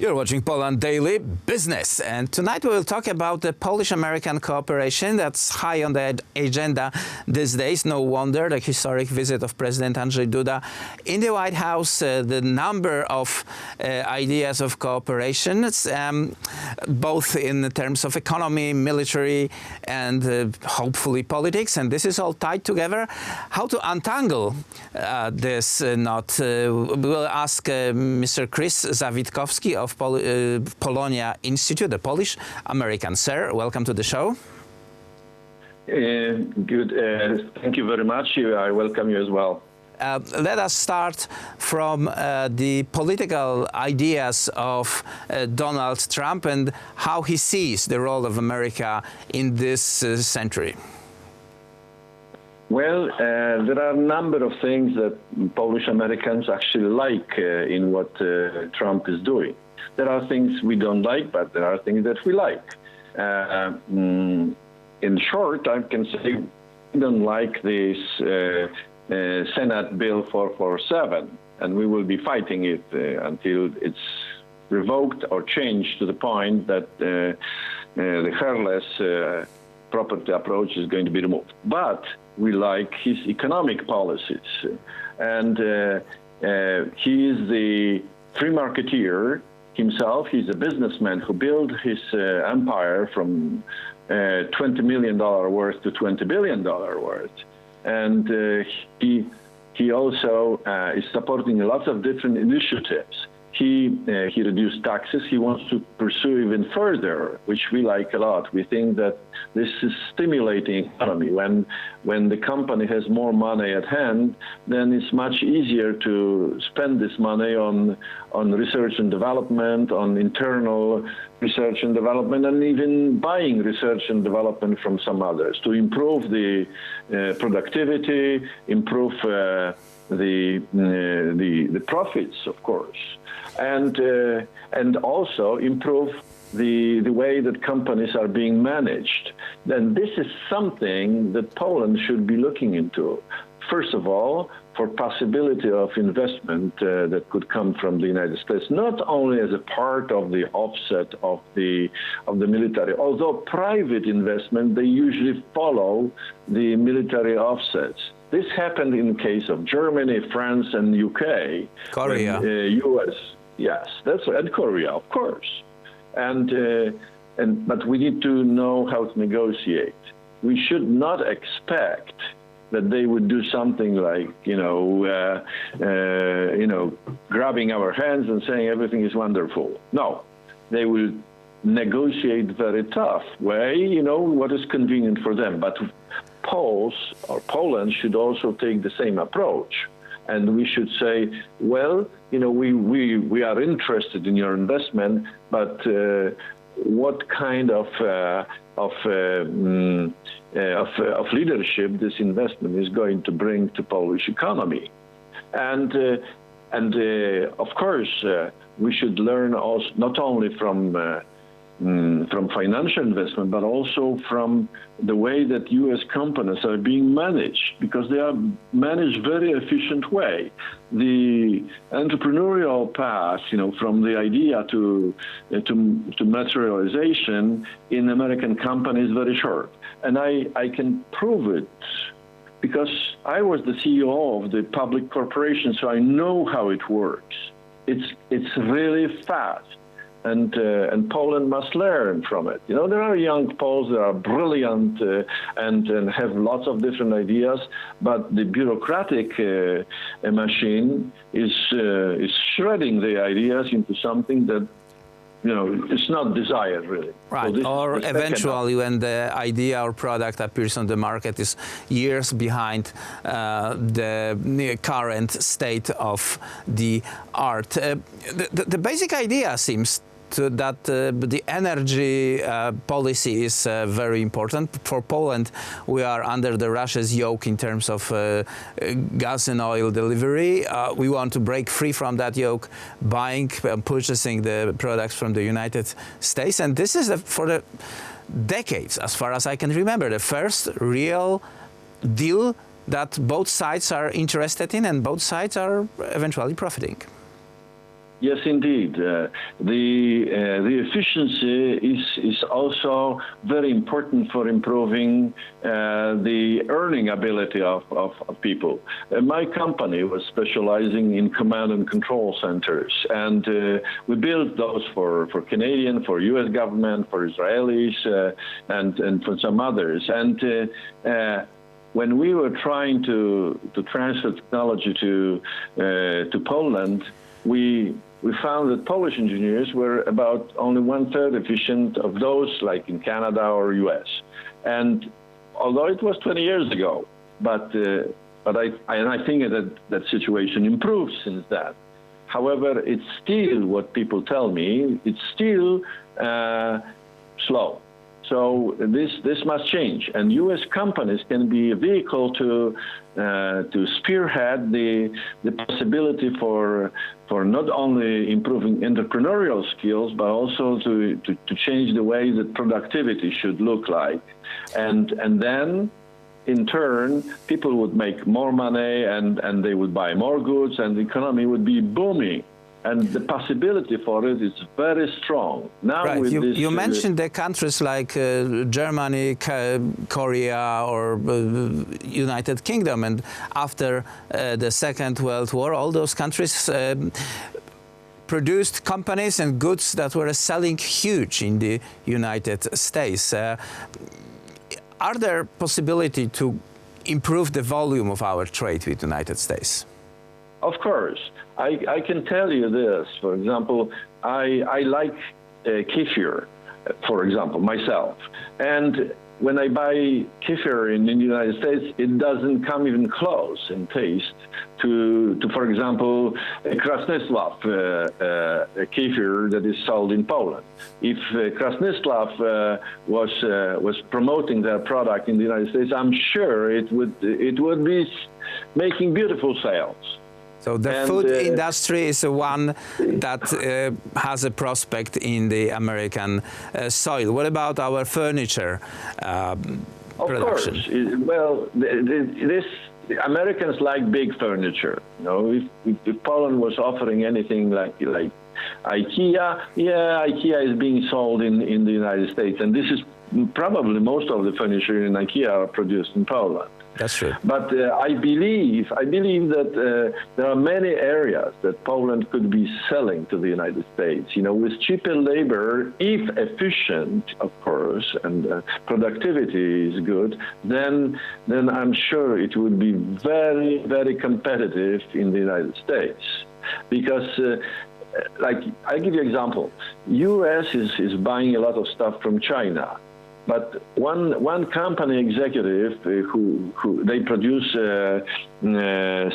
You're watching Poland Daily Business, and tonight we will talk about the Polish-American cooperation that's high on the agenda these days. No wonder the historic visit of President Andrzej Duda in the White House, the number of ideas of cooperation, both in terms of economy, military, and hopefully politics. And this is all tied together. How to untangle this knot? We'll ask Mr. Chris Zawitkowski of Polonia Institute, the Polish-American. Sir, welcome to the show. Good. Thank you very much. I welcome you as well. Let us start from the political ideas of Donald Trump and how he sees the role of America in this century. Well, there are a number of things that Polish Americans actually like in what Trump is doing. There are things we don't like, but there are things that we like. In short, I can say we don't like this Senate Bill 447, and we will be fighting it until it's revoked or changed to the point that the hairless property approach is going to be removed. But we like his economic policies, and he is the free marketeer himself. He's a businessman who built his empire from $20 million worth to $20 billion worth. And he also is supporting lots of different initiatives. He reduced taxes. He wants to pursue even further, which we like a lot. We think that this is stimulating economy. When the company has more money at hand, then it's much easier to spend this money on research and development, on internal research and development, and even buying research and development from some others to improve the productivity, improve the profits, of course, and also improve the way that companies are being managed. Then this is something that Poland should be looking into. First of all, for possibility of investment that could come from the United States, not only as a part of the offset of the military, although private investment, they usually follow the military offsets. This happened in the case of Germany, France, and UK. Korea. US, yes, that's right, and Korea, of course. But we need to know how to negotiate. We should not expect that they would do something like, grabbing our hands and saying everything is wonderful. No, they will negotiate very tough way, what is convenient for them. But Poles or Poland should also take the same approach. And we should say, well, we are interested in your investment, but what kind of leadership this investment is going to bring to Polish economy? And of course, we should learn also not only from financial investment, but also from the way that U.S. companies are being managed, because they are managed very efficient way. The entrepreneurial path, from the idea to materialization in American companies is very short. And I can prove it because I was the CEO of the public corporation, so I know how it works. It's really fast. And Poland must learn from it. There are young Poles that are brilliant and have lots of different ideas, but the bureaucratic machine is shredding the ideas into something that it's not desired, really. Right, so or eventually when the idea or product appears on the market is years behind the current state of the art. The basic idea seems that the energy policy is very important. For Poland, we are under the Russia's yoke in terms of gas and oil delivery. We want to break free from that yoke, buying and purchasing the products from the United States. And this is for the decades, as far as I can remember, the first real deal that both sides are interested in and both sides are eventually profiting. Yes, indeed. The efficiency is also very important for improving the earning ability of people. My company was specializing in command and control centers, and we built those for Canadian, for U.S. government, for Israelis, and for some others. And when we were trying to transfer technology to Poland, we found that Polish engineers were about only 1/3 efficient of those like in Canada or US. And although it was 20 years ago, but I think that situation improved since that. However, it's still what people tell me, it's still slow. So this must change, and U.S. companies can be a vehicle to spearhead the possibility for not only improving entrepreneurial skills, but also to change the way that productivity should look like, and then in turn people would make more money and they would buy more goods and the economy would be booming. And the possibility for it is very strong. Now, right. with you mentioned the countries like Germany, Korea, or United Kingdom, and after the Second World War, all those countries produced companies and goods that were selling huge in the United States. Are there possibility to improve the volume of our trade with the United States? Of course. I can tell you this. For example, I like kefir, for example, myself. And when I buy kefir in the United States, it doesn't come even close in taste to for example, Krasnyslav kefir that is sold in Poland. If Krasnyslav was promoting their product in the United States, I'm sure it would be making beautiful sales. So the food industry is the one that has a prospect in the American soil. What about our furniture production? Of course. Well, Americans like big furniture. You know, if Poland was offering anything like IKEA, IKEA is being sold in the United States, and this is probably most of the furniture in IKEA are produced in Poland. That's true. But I believe that there are many areas that Poland could be selling to the United States. You know, with cheaper labor, if efficient, of course, and productivity is good, then I'm sure it would be very, very competitive in the United States. Because, like, I'll give you an example. U.S. is buying a lot of stuff from China. But one company executive who they produce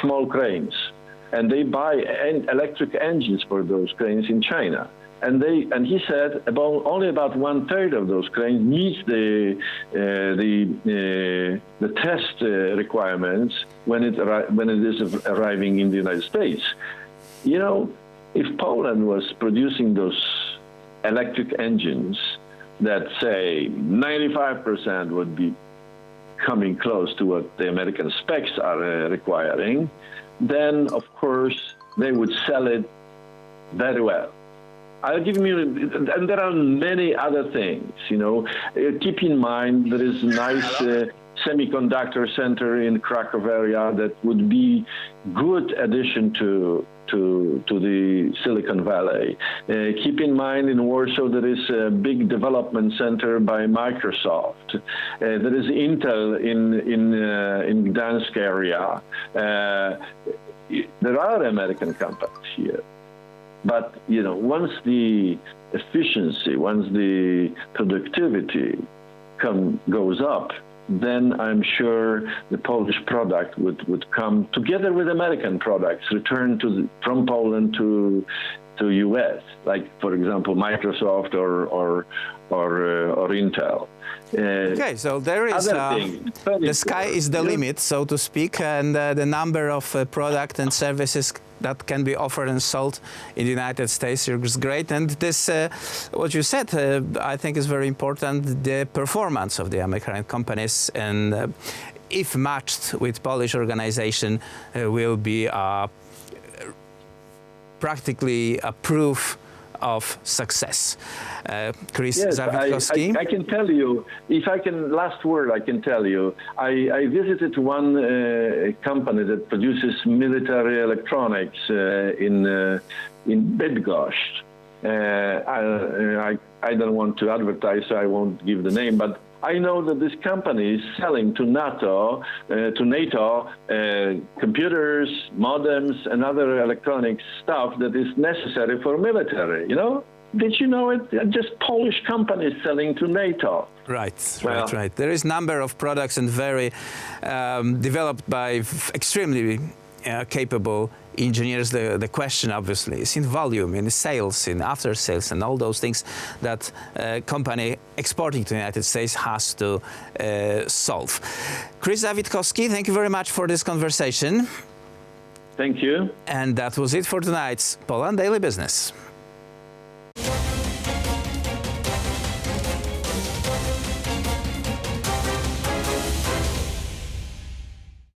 small cranes, and they buy electric engines for those cranes in China. And he said only about 1/3 of those cranes meets the test requirements when it is arriving in the United States. You know, if Poland was producing those electric engines that say 95% would be coming close to what the American specs are requiring, then of course they would sell it very well. I'll give you, and there are many other things, you know. Keep in mind there is a nice semiconductor center in Krakow area that would be good addition to the Silicon Valley. Keep in mind in Warsaw there is a big development center by Microsoft. There is Intel in Gdansk area. There are American companies here. But, you know, once the efficiency, once the productivity goes up, then I'm sure the Polish product would come together with American products, return from Poland to U.S., like, for example, Microsoft or Intel. Okay, so there is the sky is the limit, so to speak, and the number of product and services that can be offered and sold in the United States is great. And this, what you said, I think is very important, the performance of the American companies, and if matched with Polish organization, will be practically a proof of success. Chris Yes, Zawitkowski. I can tell you, if I can, last word I can tell you, I visited one company that produces military electronics in Bydgoszcz. I don't want to advertise, so I won't give the name, but I know that this company is selling to NATO computers, modems, and other electronic stuff that is necessary for military, you know? Did you know it? Just Polish companies selling to NATO. Right, Well, right. There is number of products and very developed by extremely capable engineers. The question obviously is in volume, in sales, in after sales, and all those things that company exporting to the United States has to solve. Chris Zawitkowski, thank you very much for this conversation. Thank you. And that was it for tonight's Poland Daily Business.